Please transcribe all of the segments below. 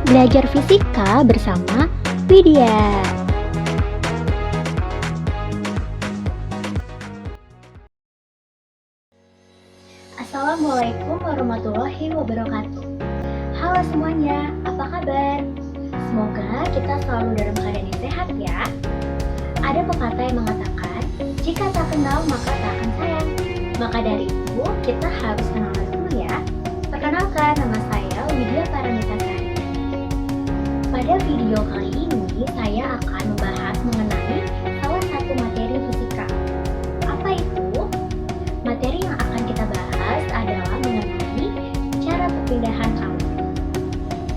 Belajar fisika bersama Widya. Assalamualaikum warahmatullahi wabarakatuh. Halo semuanya, apa kabar? Semoga kita selalu dalam keadaan yang sehat ya. Ada pepatah yang mengatakan, jika tak kenal maka tak akan sayang. Maka dari itu, kita harus kenalan dulu ya. Perkenalkan, nama saya Widya Paramita. Pada video kali ini, saya akan membahas mengenai salah satu materi fisika. Apa itu? Materi yang akan kita bahas adalah mengenai cara perpindahan kalor.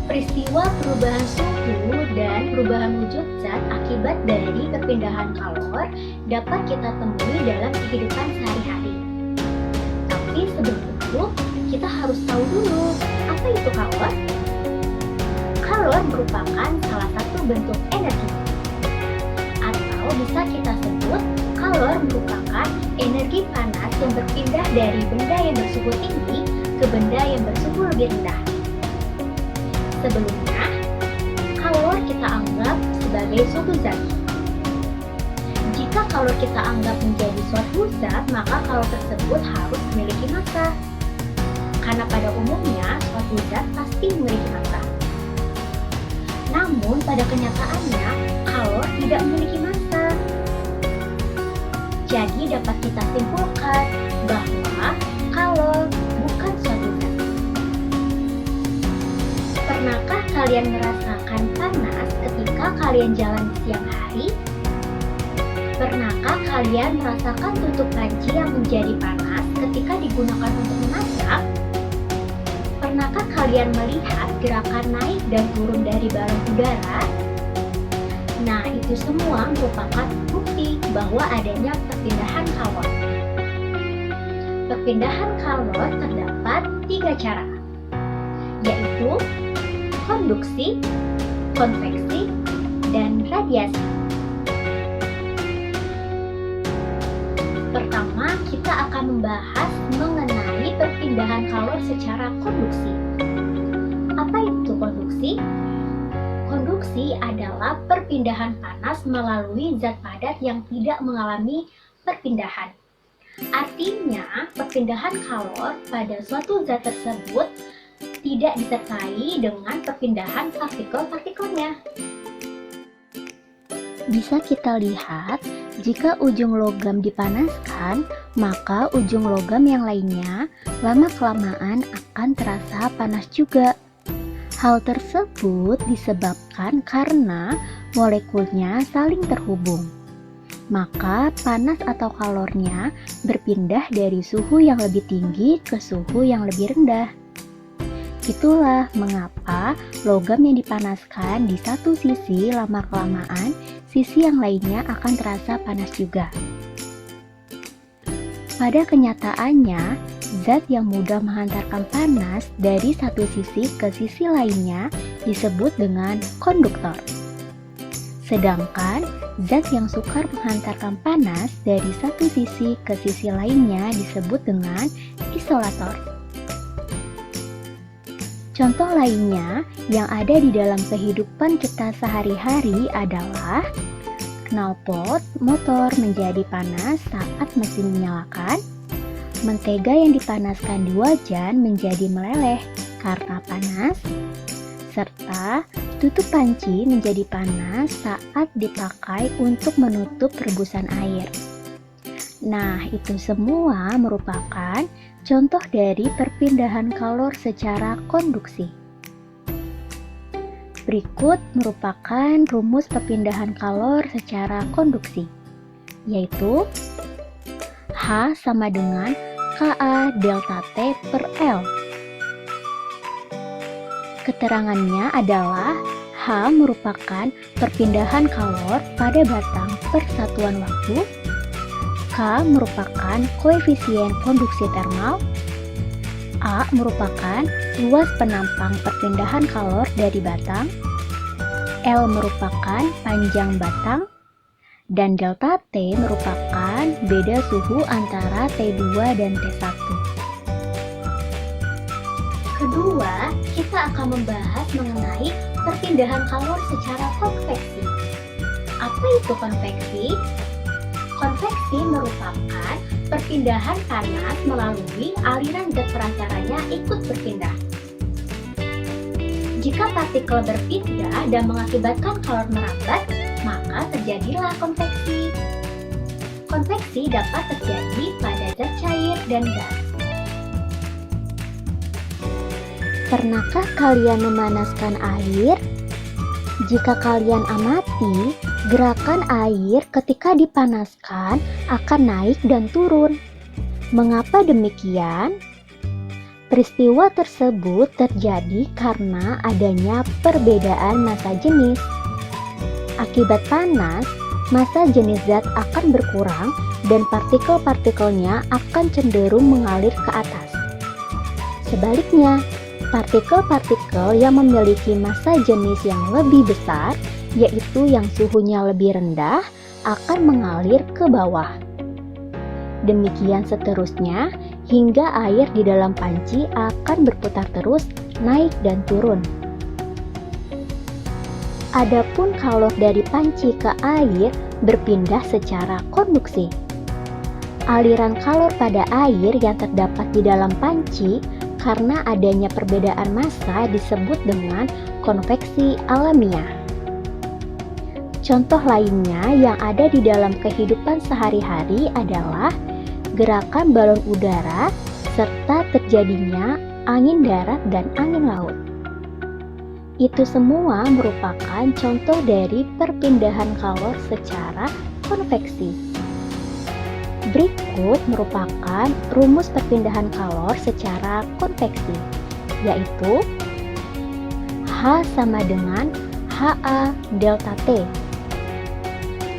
Peristiwa perubahan suhu dan perubahan wujud zat akibat dari perpindahan kalor dapat kita temui dalam kehidupan sehari-hari. Tapi sebelum itu, kita harus tahu dulu, apa itu kalor? Kalor merupakan salah satu bentuk energi, atau bisa kita sebut kalor merupakan energi panas yang berpindah dari benda yang bersuhu tinggi ke benda yang bersuhu lebih rendah. Sebelumnya, kalor kita anggap sebagai suatu zat. Jika kalor kita anggap menjadi suatu zat, maka kalor tersebut harus memiliki massa. Karena pada umumnya, suatu zat pasti memiliki massa. Namun pada kenyataannya, kalor tidak memiliki massa. Jadi dapat kita simpulkan bahwa kalor bukan suatu zat. Pernahkah kalian merasakan panas ketika kalian jalan di siang hari? Pernahkah kalian merasakan tutup panci yang menjadi panas ketika digunakan untuk memasak? Pernahkah kalian melihat gerakan naik dan turun dari balon udara? Nah, itu semua merupakan bukti bahwa adanya perpindahan kalor. Perpindahan kalor terdapat 3 cara, yaitu konduksi, konveksi, dan radiasi. Pertama, kita akan membahas mengenai perpindahan kalor secara konduksi. Apa itu konduksi? Konduksi adalah perpindahan panas melalui zat padat yang tidak mengalami perpindahan. Artinya, perpindahan kalor pada suatu zat tersebut tidak disertai dengan perpindahan partikel-partikelnya. Bisa kita lihat, jika ujung logam dipanaskan, maka ujung logam yang lainnya lama-kelamaan akan terasa panas juga. Hal tersebut disebabkan karena molekulnya saling terhubung. Maka panas atau kalornya berpindah dari suhu yang lebih tinggi ke suhu yang lebih rendah. Itulah mengapa logam yang dipanaskan di satu sisi lama-kelamaan, sisi yang lainnya akan terasa panas juga. Pada kenyataannya, zat yang mudah menghantarkan panas dari satu sisi ke sisi lainnya disebut dengan konduktor. Sedangkan zat yang sukar menghantarkan panas dari satu sisi ke sisi lainnya disebut dengan isolator. Contoh lainnya yang ada di dalam kehidupan kita sehari-hari adalah knalpot motor menjadi panas saat mesin dinyalakan, mentega yang dipanaskan di wajan menjadi meleleh karena panas, serta tutup panci menjadi panas saat dipakai untuk menutup rebusan air. Nah, itu semua merupakan contoh dari perpindahan kalor secara konduksi. Berikut merupakan rumus perpindahan kalor secara konduksi, yaitu H sama dengan Ka delta T per L. Keterangannya adalah H merupakan perpindahan kalor pada batang per satuan waktu, K merupakan koefisien konduksi termal, A merupakan luas penampang perpindahan kalor dari batang, L merupakan panjang batang, dan delta T merupakan beda suhu antara T2 dan T1. Kedua, kita akan membahas mengenai perpindahan kalor secara konveksi. Apa itu konveksi? Konveksi merupakan perpindahan panas melalui aliran zat perantaranya ikut berpindah. Jika partikel berpindah dan mengakibatkan kalor merambat, maka terjadilah konveksi. Konveksi dapat terjadi pada zat cair dan gas. Pernahkah kalian memanaskan air? Jika kalian amati, gerakan air ketika dipanaskan akan naik dan turun. Mengapa demikian? Peristiwa tersebut terjadi karena adanya perbedaan massa jenis. Akibat panas, massa jenis zat akan berkurang dan partikel-partikelnya akan cenderung mengalir ke atas. Sebaliknya, partikel-partikel yang memiliki massa jenis yang lebih besar, yaitu yang suhunya lebih rendah, akan mengalir ke bawah. Demikian seterusnya, hingga air di dalam panci akan berputar terus, naik dan turun. Adapun kalor dari panci ke air berpindah secara konduksi. Aliran kalor pada air yang terdapat di dalam panci karena adanya perbedaan massa disebut dengan konveksi alamiah. Contoh lainnya yang ada di dalam kehidupan sehari-hari adalah gerakan balon udara serta terjadinya angin darat dan angin laut. Itu semua merupakan contoh dari perpindahan kalor secara konveksi. Berikut merupakan rumus perpindahan kalor secara konveksi, yaitu H sama dengan HA delta T.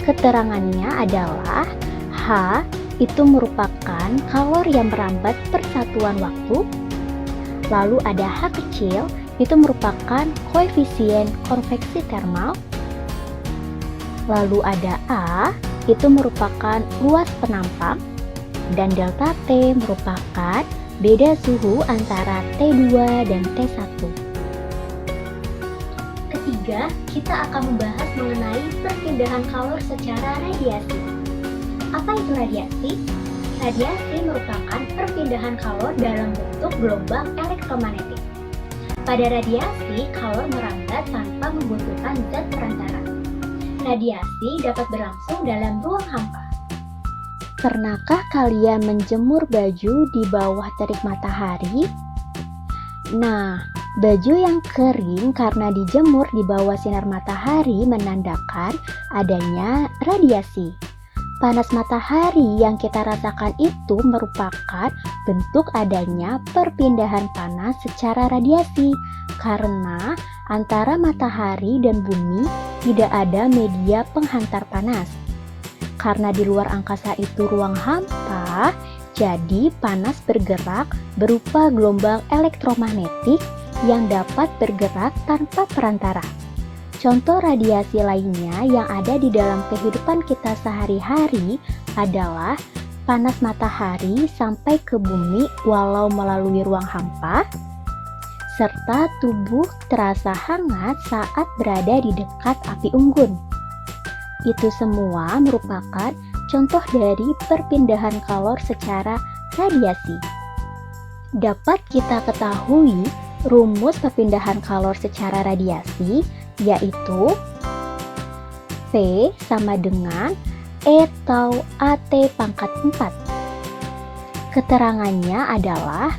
Keterangannya adalah H itu merupakan kalor yang merambat persatuan waktu. Lalu ada H kecil, itu merupakan koefisien konveksi termal. Lalu ada A, itu merupakan luas penampang. Dan delta T merupakan beda suhu antara T2 dan T1. Ketiga, kita akan membahas mengenai perpindahan kalor secara radiasi. Apa itu radiasi? Radiasi merupakan perpindahan kalor dalam bentuk gelombang elektromagnetik. Pada radiasi, kalor merambat tanpa membutuhkan zat perantara. Radiasi dapat berlangsung dalam ruang hampa. Pernahkah kalian menjemur baju di bawah terik matahari? Nah, baju yang kering karena dijemur di bawah sinar matahari menandakan adanya radiasi. Panas matahari yang kita rasakan itu merupakan bentuk adanya perpindahan panas secara radiasi karena antara matahari dan bumi tidak ada media penghantar panas. Karena di luar angkasa itu ruang hampa, jadi panas bergerak berupa gelombang elektromagnetik yang dapat bergerak tanpa perantara. Contoh radiasi lainnya yang ada di dalam kehidupan kita sehari-hari adalah panas matahari sampai ke bumi walau melalui ruang hampa, serta tubuh terasa hangat saat berada di dekat api unggun. Itu semua merupakan contoh dari perpindahan kalor secara radiasi. Dapat kita ketahui rumus perpindahan kalor secara radiasi yaitu P sama dengan E tau AT pangkat 4. Keterangannya adalah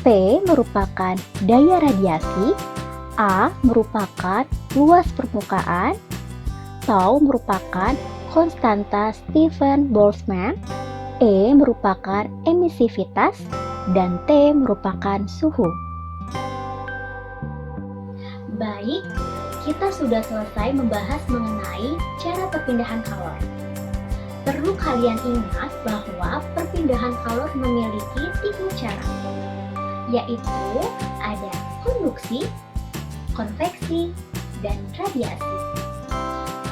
P merupakan daya radiasi, A merupakan luas permukaan, tau merupakan konstanta Stephen Boltzmann, E merupakan emisivitas, dan T merupakan suhu. Baik, kita sudah selesai membahas mengenai cara perpindahan kalor. Perlu kalian ingat bahwa perpindahan kalor memiliki 3 cara, yaitu ada konduksi, konveksi, dan radiasi.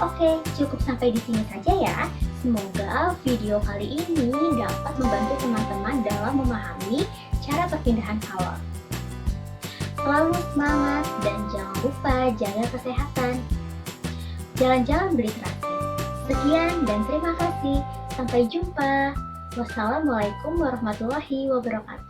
Oke, cukup sampai di sini saja ya. Semoga video kali ini dapat membantu teman-teman dalam memahami cara perpindahan kalor. Selalu semangat dan jangan lupa jaga kesehatan. Jalan-jalan berliterasi. Sekian dan terima kasih. Sampai jumpa. Wassalamualaikum warahmatullahi wabarakatuh.